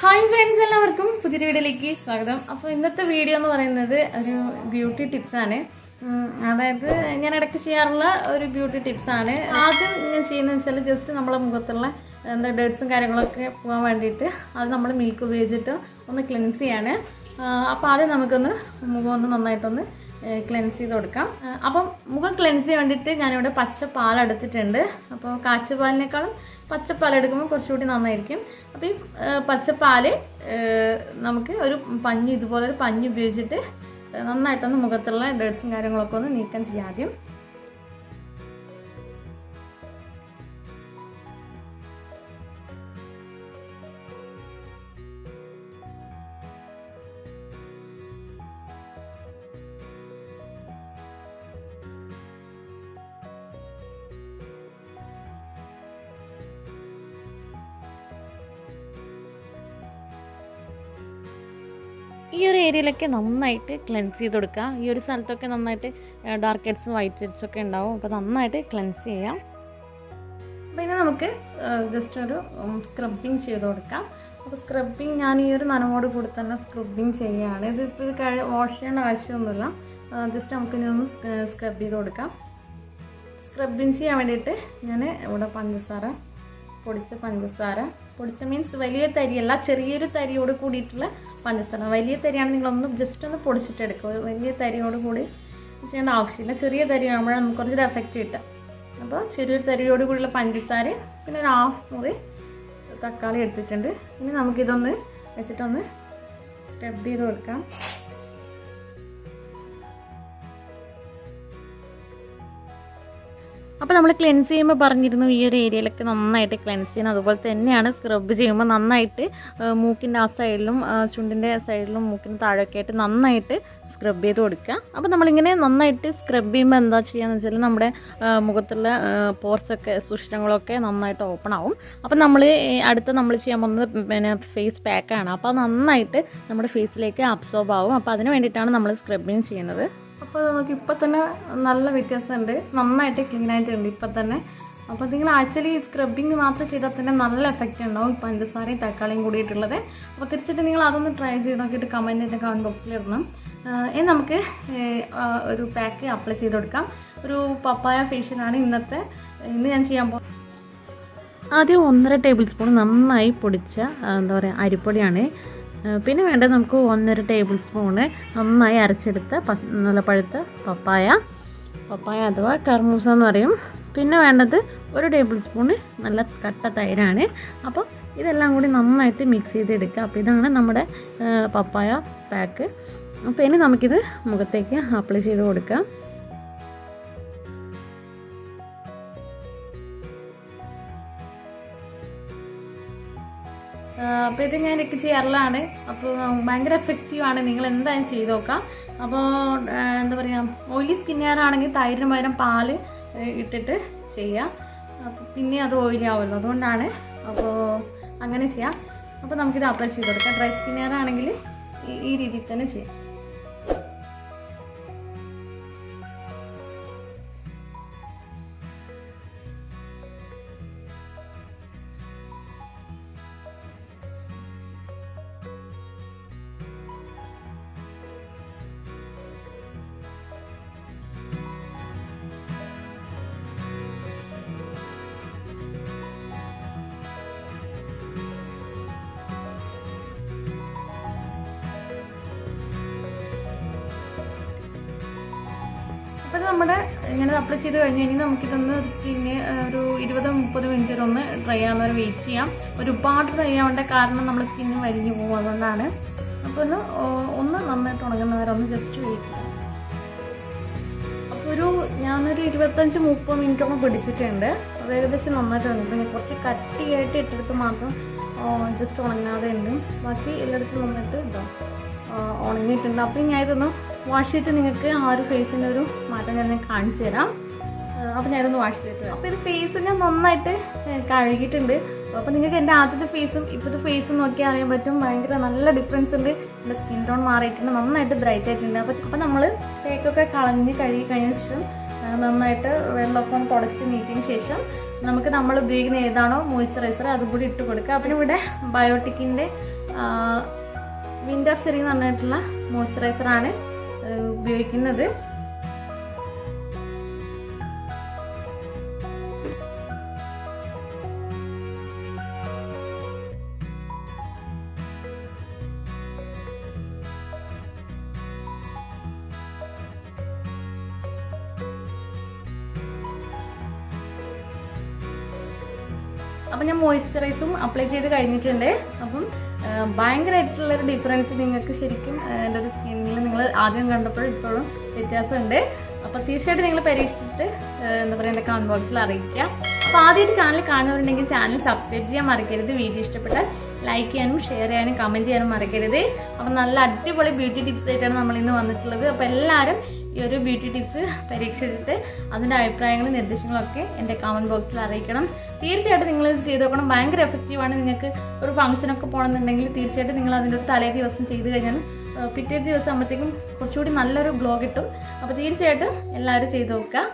Hi friends, എല്ലാവർക്കും പുതിയൊരു വീഡിയോയിലേക്ക് സ്വാഗതം. അപ്പോൾ ഇന്നത്തെ വീഡിയോ എന്ന് പറയുന്നത് ഒരു ബ്യൂട്ടി ടിപ്സാണ്. അതായത് ഞാൻ ഇടയ്ക്ക് ചെയ്യാറുള്ള ഒരു ബ്യൂട്ടി ടിപ്സാണ്. ആദ്യം ഞാൻ ചെയ്യുന്നതെന്ന് വെച്ചാൽ ജസ്റ്റ് നമ്മളെ മുഖത്തുള്ള ഡേർട്സും കാര്യങ്ങളൊക്കെ പോകാൻ വേണ്ടിയിട്ട് അത് നമ്മൾ മിൽക്ക് ഉപയോഗിച്ചിട്ട് ഒന്ന് ക്ലെൻസ് ചെയ്യാണ്. അപ്പോൾ ആദ്യം നമുക്കൊന്ന് മുഖം ഒന്ന് നന്നായിട്ടൊന്ന് ക്ലെൻസ് ചെയ്ത് കൊടുക്കാം. അപ്പം മുഖം ക്ലെൻസ് ചെയ്യാൻ വേണ്ടിയിട്ട് ഞാനിവിടെ പച്ചപ്പാൽ എടുത്തിട്ടുണ്ട്. അപ്പോൾ കാച്ചുപാലിനേക്കാളും പച്ചപ്പാൽ എടുക്കുമ്പോൾ കുറച്ചുകൂടി നന്നായിരിക്കും. അപ്പോൾ ഈ പച്ചപ്പാൽ നമുക്ക് ഒരു പഞ്ഞി, ഇതുപോലെ ഒരു പഞ്ഞി ഉപയോഗിച്ചിട്ട് നന്നായിട്ടൊന്ന് മുഖത്തുള്ള ഡേർട്സും കാര്യങ്ങളൊക്കെ ഒന്ന് നീക്കം ചെയ്യാം ആദ്യം. ഈ ഒരു ഏരിയയിലൊക്കെ നന്നായിട്ട് ക്ലെൻസ് ചെയ്ത് കൊടുക്കുക. ഈ ഒരു സ്ഥലത്തൊക്കെ നന്നായിട്ട് ഡാർക്ക് ഹെഡ്സും വൈറ്റ് ഹെഡ്സും ഒക്കെ ഉണ്ടാവും. അപ്പോൾ നന്നായിട്ട് ക്ലെൻസ് ചെയ്യാം. പിന്നെ നമുക്ക് ജസ്റ്റ് ഒരു സ്ക്രബിങ് ചെയ്ത് കൊടുക്കാം. അപ്പോൾ സ്ക്രബിങ് ഞാൻ ഈ ഒരു നനവോട് കൂടി തന്നെ സ്ക്രബിങ് ചെയ്യുകയാണ്. ഇതിപ്പോൾ ഇത് വാഷ് ചെയ്യേണ്ട ആവശ്യമൊന്നുമില്ല. ജസ്റ്റ് നമുക്കിനി ഒന്ന് സ്ക്രബ് ചെയ്ത് കൊടുക്കാം. സ്ക്രബിങ് ചെയ്യാൻ വേണ്ടിയിട്ട് ഞാൻ ഇവിടെ പൊടിച്ച മീൻസ് വലിയ തരിയല്ല, ചെറിയൊരു തരിയോട് കൂടിയിട്ടുള്ള പഞ്ചസാര. വലിയ തരിയാണ് നിങ്ങളൊന്ന് ജസ്റ്റ് ഒന്ന് പൊടിച്ചിട്ടെടുക്കുക. വലിയ തരിയോട് കൂടി ചെയ്യേണ്ട ആവശ്യമില്ല. ചെറിയ തരി ആകുമ്പോഴാണ് നമുക്ക് കുറച്ചൊരു എഫക്റ്റ് കിട്ടുക. അപ്പോൾ ചെറിയൊരു തരിയോട് കൂടിയുള്ള പഞ്ചസാര, പിന്നെ ഒരു 1/2 മുറി തക്കാളി എടുത്തിട്ടുണ്ട്. ഇനി നമുക്കിതൊന്ന് വെച്ചിട്ടൊന്ന് സ്ക്രബ് ചെയ്ത് കൊടുക്കാം. അപ്പോൾ നമ്മൾ ക്ലെൻസ് ചെയ്യുമ്പോൾ പറഞ്ഞിരുന്നു ഈ ഒരു ഏരിയയിലൊക്കെ നന്നായിട്ട് ക്ലെൻസ് ചെയ്യണം. അതുപോലെ തന്നെയാണ് സ്ക്രബ് ചെയ്യുമ്പോൾ നന്നായിട്ട് മൂക്കിൻ്റെ ആ സൈഡിലും ചുണ്ടിൻ്റെ സൈഡിലും മൂക്കിന് താഴെയൊക്കെ ആയിട്ട് നന്നായിട്ട് സ്ക്രബ് ചെയ്ത് കൊടുക്കുക. അപ്പോൾ നമ്മളിങ്ങനെ നന്നായിട്ട് സ്ക്രബ് ചെയ്യുമ്പോൾ എന്താ ചെയ്യുകയെന്ന് വെച്ചാൽ നമ്മുടെ മുഖത്തുള്ള പോർസൊക്കെ, സുഷിരങ്ങളൊക്കെ നന്നായിട്ട് ഓപ്പൺ ആവും. അപ്പോൾ നമ്മൾ നമ്മൾ ചെയ്യാൻ പോകുന്നത് പിന്നെ ഫേസ് പാക്കാണ്. അപ്പോൾ അത് നന്നായിട്ട് നമ്മുടെ ഫേസിലേക്ക് അബ്സോർബ് ആവും. അപ്പോൾ അതിന് വേണ്ടിയിട്ടാണ് നമ്മൾ സ്ക്രബിങ് ചെയ്യുന്നത്. അപ്പോൾ നമുക്ക് ഇപ്പം തന്നെ നല്ല വ്യത്യാസമുണ്ട്, നന്നായിട്ട് ക്ലീൻ ആയിട്ടുണ്ട് ഇപ്പം തന്നെ. അപ്പോൾ നിങ്ങൾ ആക്ച്വലി സ്ക്രബിങ് മാത്രം ചെയ്താൽ തന്നെ നല്ല എഫക്റ്റ് ഉണ്ടാവും, ഈ പഞ്ചസാരയും തക്കാളിയും കൂടിയിട്ടുള്ളത്. അപ്പോൾ തീർച്ചയായിട്ടും നിങ്ങൾ അതൊന്ന് ട്രൈ ചെയ്ത് നോക്കിയിട്ട് കമൻറ്റ് ബോക്സിൽ ഇടണം. ഇനി നമുക്ക് ഒരു പാക്ക് അപ്ലൈ ചെയ്ത് കൊടുക്കാം. ഒരു പപ്പായ ഫേഷ്യലാണ് ഇന്ന് ഞാൻ ചെയ്യാൻ പോകുന്നത്. ആദ്യം 1.5 ടേബിൾ സ്പൂൺ നന്നായി പൊടിച്ച അരിപ്പൊടിയാണ്. പിന്നെ വേണ്ടത് നമുക്ക് 1.5 ടേബിൾ സ്പൂണ് നന്നായി അരച്ചെടുത്ത നല്ല പഴുത്ത പപ്പായ അഥവാ കർമൂസ എന്ന് പറയും. പിന്നെ വേണ്ടത് 1 ടേബിൾ സ്പൂണ് നല്ല കട്ട തൈരാണ്. അപ്പോൾ ഇതെല്ലാം കൂടി നന്നായിട്ട് മിക്സ് ചെയ്തെടുക്കുക. അപ്പോൾ ഇതാണ് നമ്മുടെ പപ്പായ പാക്ക്. അപ്പോൾ ഇനി നമുക്കിത് മുഖത്തേക്ക് അപ്ലൈ ചെയ്ത് കൊടുക്കാം. അപ്പോൾ ഇത് ഞാൻ ഇടയ്ക്ക് ചെയ്യാറുള്ളതാണ്. അപ്പോൾ ഭയങ്കര എഫക്റ്റീവാണ്, നിങ്ങൾ എന്തായാലും ചെയ്ത് നോക്കാം. അപ്പോൾ എന്താ പറയുക, ഓയിലി സ്കിന്നുകാരാണെങ്കിൽ തൈരിന് പകരം പാല് ഇട്ടിട്ട് ചെയ്യാം. അപ്പോൾ പിന്നെ അത് ഓയിലി ആവുമല്ലോ, അതുകൊണ്ടാണ്. അപ്പോൾ അങ്ങനെ ചെയ്യാം. അപ്പോൾ നമുക്കിത് അപ്ലൈ ചെയ്ത് കൊടുക്കാം. ഡ്രൈ സ്കിന്നുകാരാണെങ്കിൽ ഈ രീതിയിൽ തന്നെ ചെയ്യാം. അപ്പോൾ നമ്മുടെ ഇങ്ങനെ അപ്ലൈ ചെയ്ത് കഴിഞ്ഞ് കഴിഞ്ഞാൽ നമുക്കിതൊന്ന് സ്കിന്ന് ഒരു 20-30 മിനിറ്റ് ഒന്ന് ഡ്രൈ ആവുന്നവരെ വെയിറ്റ് ചെയ്യാം. ഒരുപാട് ഡ്രൈ ആവേണ്ട കാരണം നമ്മുടെ സ്കിന്ന് വലിഞ്ഞു പോകും, അതുകൊണ്ടാണ്. അപ്പോൾ ഒന്ന് നന്നായിട്ട് ഉണങ്ങുന്നവരെ ഒന്ന് ജസ്റ്റ് വെയിറ്റ് ചെയ്യാം. അപ്പോൾ ഞാനൊരു 25-30 മിനിറ്റോളം പിടിച്ചിട്ടുണ്ട്. അത് ഏകദേശം നന്നായിട്ട് ഉണങ്ങി. കുറച്ച് കട്ടിയായിട്ട് ഇട്ടെടുത്ത് മാത്രം ജസ്റ്റ് ഉണങ്ങാതെ ഉണ്ട്, ബാക്കി എല്ലായിടത്തും നന്നായിട്ട് ഉണങ്ങിയിട്ടുണ്ട്. അപ്പോൾ ഞാൻ ഇതൊന്ന് വാഷ് ചെയ്തിട്ട് നിങ്ങൾക്ക് ആ ഒരു ഫേസിൻ്റെ ഒരു മാറ്റം ഞാൻ കാണിച്ചു തരാം. അപ്പോൾ ഞാനൊന്ന് വാഷ് ചെയ്തിട്ട് അപ്പോൾ ഇത് ഫേസ് ഞാൻ നന്നായിട്ട് കഴുകിയിട്ടുണ്ട്. അപ്പോൾ നിങ്ങൾക്ക് എൻ്റെ ആദ്യത്തെ ഫേസും ഇപ്പോഴത്തെ ഫേസും നോക്കിയാൽ അറിയാൻ പറ്റും, ഭയങ്കര നല്ല ഡിഫറൻസ് ഉണ്ട്. എൻ്റെ സ്കിൻ ടോൺ മാറിയിട്ടുണ്ട്, നന്നായിട്ട് ബ്രൈറ്റ് ആയിട്ടുണ്ട്. അപ്പോൾ നമ്മൾ തേക്കൊക്കെ കഴുകി കഴിഞ്ഞ ശേഷം നന്നായിട്ട് വെള്ളമൊക്കെ തുടച്ച് നീക്കിയതിന് ശേഷം നമുക്ക് നമ്മൾ ഉപയോഗിക്കുന്ന ഏതാണോ മോയ്സ്ചറൈസർ അതും കൂടി ഇട്ട് കൊടുക്കുക. അപ്പം ഇവിടെ ബയോട്ടിക്കിൻ്റെ വിൻ്റർ ഷെറി എന്ന് പറഞ്ഞിട്ടുള്ള മോയ്സ്ചറൈസറാണ് ഉപയോഗിക്കുന്നത്. അപ്പം ഞാൻ മോയ്സ്ചറൈസും അപ്ലൈ ചെയ്ത് കഴിഞ്ഞിട്ടുണ്ട്. അപ്പം ഭയങ്കരമായിട്ടുള്ളൊരു ഡിഫറൻസ് നിങ്ങൾക്ക് ശരിക്കും എൻ്റെ ഒരു സ്കിന്നിൽ നിങ്ങൾ ആദ്യം കണ്ടപ്പോഴും ഇപ്പോഴും വ്യത്യാസമുണ്ട്. അപ്പോൾ തീർച്ചയായിട്ടും നിങ്ങൾ പരീക്ഷിച്ചിട്ട് എന്താ പറയുക എൻ്റെ കമൻറ്റ് ബോക്സിൽ അറിയിക്കുക. അപ്പോൾ ആദ്യമായിട്ട് ചാനൽ കാണുന്നവരുണ്ടെങ്കിൽ ചാനൽ സബ്സ്ക്രൈബ് ചെയ്യാൻ മറക്കരുത്. വീഡിയോ ഇഷ്ടപ്പെട്ടാൽ ലൈക്ക് ചെയ്യാനും ഷെയർ ചെയ്യാനും കമൻറ്റ് ചെയ്യാനും മറക്കരുത്. അപ്പം നല്ല അടിപൊളി ബ്യൂട്ടി ടിപ്സ് ആയിട്ടാണ് നമ്മളിന്ന് വന്നിട്ടുള്ളത്. അപ്പോൾ എല്ലാവരും ഈ ഒരു ബ്യൂട്ടി ടിപ്സ് പരീക്ഷിച്ചിട്ട് അതിൻ്റെ അഭിപ്രായങ്ങളും നിർദ്ദേശങ്ങളൊക്കെ എൻ്റെ കമൻറ്റ് ബോക്സിൽ അറിയിക്കണം. തീർച്ചയായിട്ടും നിങ്ങൾ ഇത് ചെയ്ത് നോക്കണം. ഭയങ്കര എഫക്റ്റീവാണ്. നിങ്ങൾക്ക് ഒരു ഫംഗ്ഷനൊക്കെ പോകണമെന്നുണ്ടെങ്കിൽ തീർച്ചയായിട്ടും നിങ്ങൾ അതിൻ്റെ ഒരു തലേ ദിവസം ചെയ്ത് കഴിഞ്ഞാൽ പിറ്റേ ദിവസം ആകുമ്പോഴത്തേക്കും കുറച്ചുകൂടി നല്ലൊരു ഗ്ലോ കിട്ടും. അപ്പോൾ തീർച്ചയായിട്ടും എല്ലാവരും ചെയ്ത് നോക്കുക.